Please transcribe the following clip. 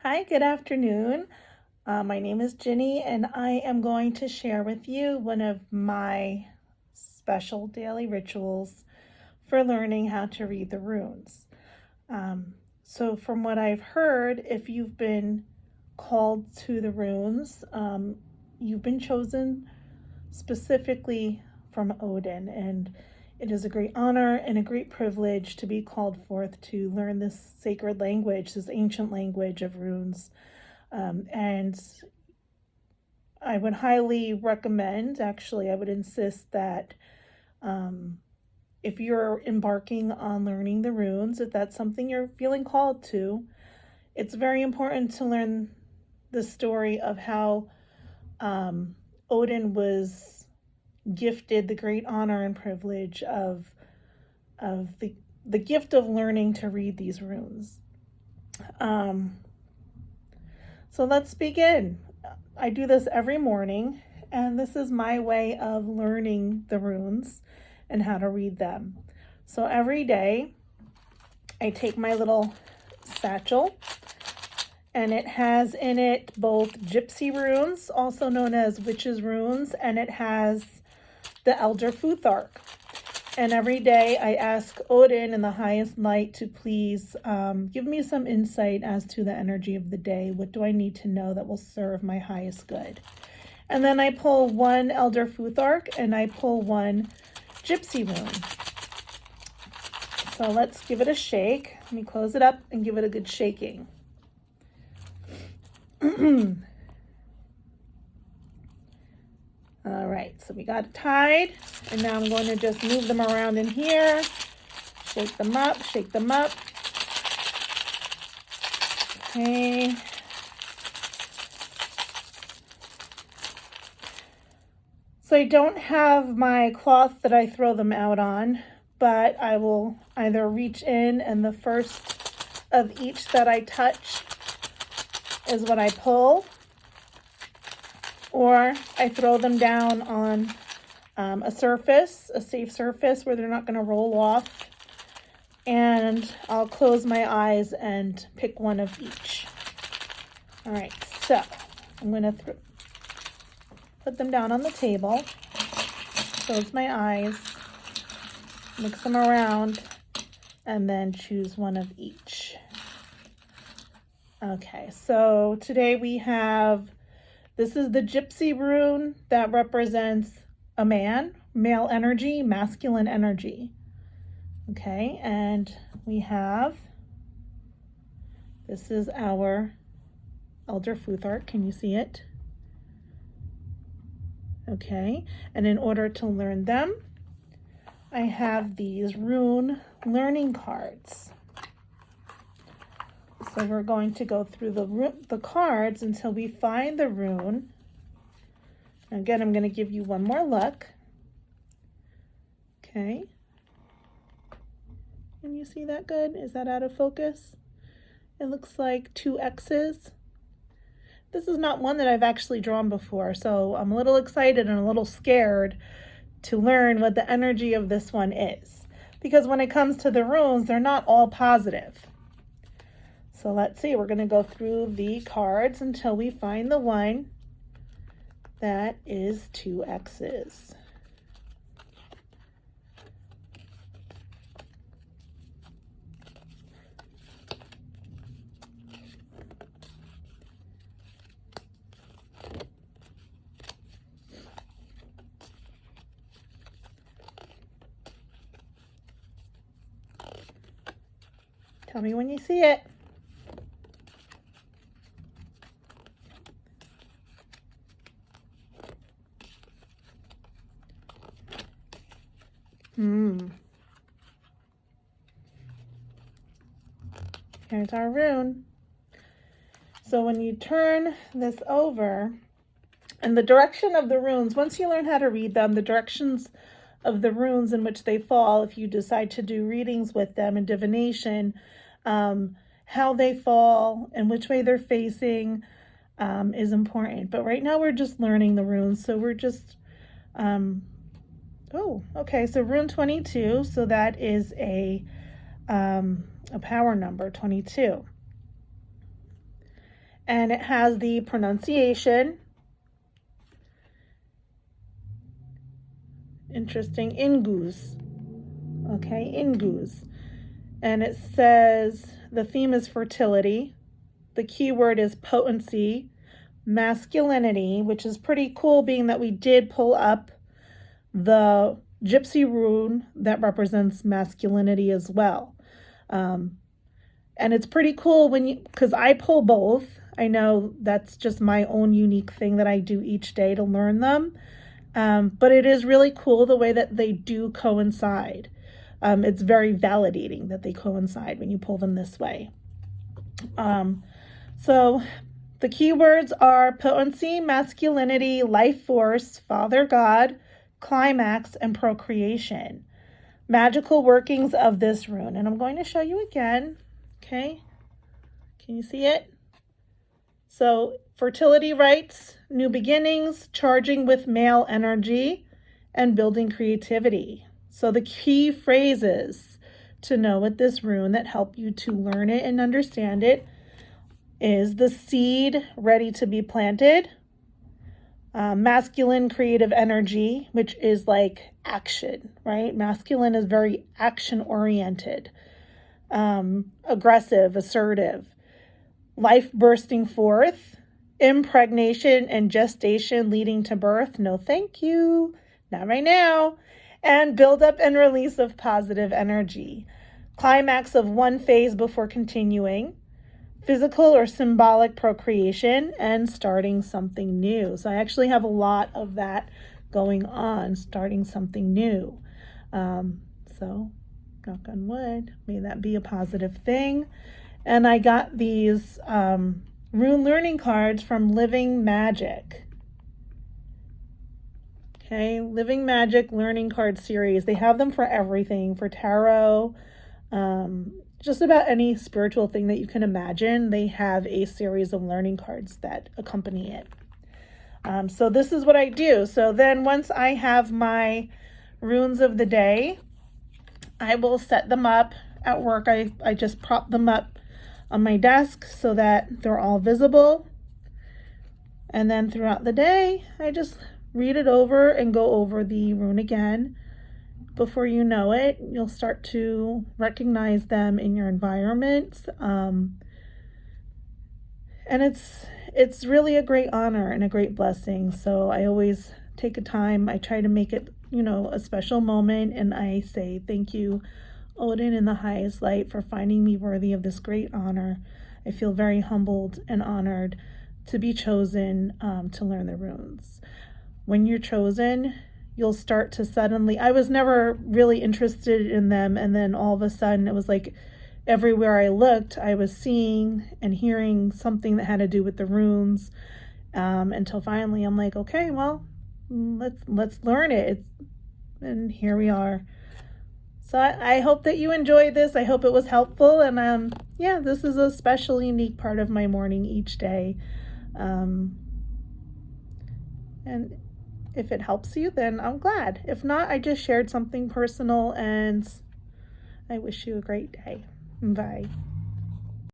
Hi, good afternoon. My name is Ginny, and I am going to share with you one of my special daily rituals for learning how to read the runes. So, from what I've heard, if you've been called to the runes, you've been chosen specifically from Odin, and it is a great honor and a great privilege to be called forth to learn this sacred language, this ancient language of runes. And I would highly recommend, actually, I would insist that if you're embarking on learning the runes, if that's something you're feeling called to, it's very important to learn the story of how Odin was gifted the great honor and privilege of the gift of learning to read these runes. So let's begin. I do this every morning, and this is my way of learning the runes and how to read them. So every day, I take my little satchel, and it has in it both Gypsy Runes, also known as Witch's Runes, and it has the Elder Futhark. And every day I ask Odin in the highest light to please give me some insight as to the energy of the day. What do I need to know that will serve my highest good? And then I pull one Elder Futhark and I pull one Gypsy Rune. So let's give it a shake. Let me close it up and give it a good shaking. All right, so we got it tied, and now I'm going to just move them around in here, shake them up, shake them up. Okay. So I don't have my cloth that I throw them out on, but I will either reach in and the first of each that I touch is what I pull, or I throw them down on a surface, a safe surface where they're not going to roll off, and I'll close my eyes and pick one of each. All right, so I'm going to put them down on the table, close my eyes, mix them around, and then choose one of each. Okay, so today we have, this is the Gypsy Rune that represents a man, male energy, masculine energy. Okay, and we have, this is our Elder Futhark. Can you see it? Okay, and in order to learn them, I have these rune learning cards. So we're going to go through the cards until we find the rune. Again, I'm going to give you one more look. Okay. Can you see that good? Is that out of focus? It looks like 2 X's. This is not one that I've actually drawn before, so I'm a little excited and a little scared to learn what the energy of this one is. Because when it comes to the runes, they're not all positive. So let's see, we're going to go through the cards until we find the one that is 2 X's. Tell me when you see it. Here's our rune. So when you turn this over, and the direction of the runes, once you learn how to read them, the directions of the runes in which they fall, if you decide to do readings with them and divination, how they fall and which way they're facing is important. But right now we're just learning the runes, so we're just oh, okay, so rune 22, so that is a power number, 22. and it has the pronunciation. Interesting, Ingus. Okay, Ingus. And it says the theme is fertility. The keyword is potency, masculinity, which is pretty cool being that we did pull up the Gypsy Rune that represents masculinity as well. And it's pretty cool because I pull both. I know that's just my own unique thing that I do each day to learn them. But it is really cool the way that they do coincide. It's very validating that they coincide when you pull them this way. So the keywords are potency, masculinity, life force, father god, climax, and procreation. Magical workings of this rune. And I'm going to show you again. Okay. Can you see it? So fertility rites, new beginnings, charging with male energy, and building creativity. So the key phrases to know with this rune that help you to learn it and understand it is the seed ready to be planted, masculine creative energy, which is like action, right? Masculine is very action oriented, aggressive, assertive, life bursting forth, impregnation and gestation leading to birth. No, thank you. Not right now. And buildup and release of positive energy. Climax of one phase before continuing. Physical or symbolic procreation and starting something new. So I actually have a lot of that going on, starting something new. So knock on wood, may that be a positive thing. And I got these rune learning cards from Living Magic. Okay, Living Magic learning card series. They have them for everything, for tarot, just about any spiritual thing that you can imagine. They have a series of learning cards that accompany it. So this is what I do. So then once I have my runes of the day, I will set them up at work. I just prop them up on my desk so that they're all visible. And then throughout the day, I just read it over and go over the rune again. Before you know it, you'll start to recognize them in your environment. And it's really a great honor and a great blessing. So I always take a time. I try to make it, a special moment. And I say, thank you, Odin in the highest light, for finding me worthy of this great honor. I feel very humbled and honored to be chosen to learn the runes. When you're chosen, you'll start to suddenly, I was never really interested in them. And then all of a sudden it was like everywhere I looked, I was seeing and hearing something that had to do with the runes, until finally I'm like, okay, well, let's learn it. And here we are. So I hope that you enjoyed this. I hope it was helpful. And yeah, this is a special, unique part of my morning each day. And if it helps you, then I'm glad. If not, I just shared something personal, and I wish you a great day. Bye.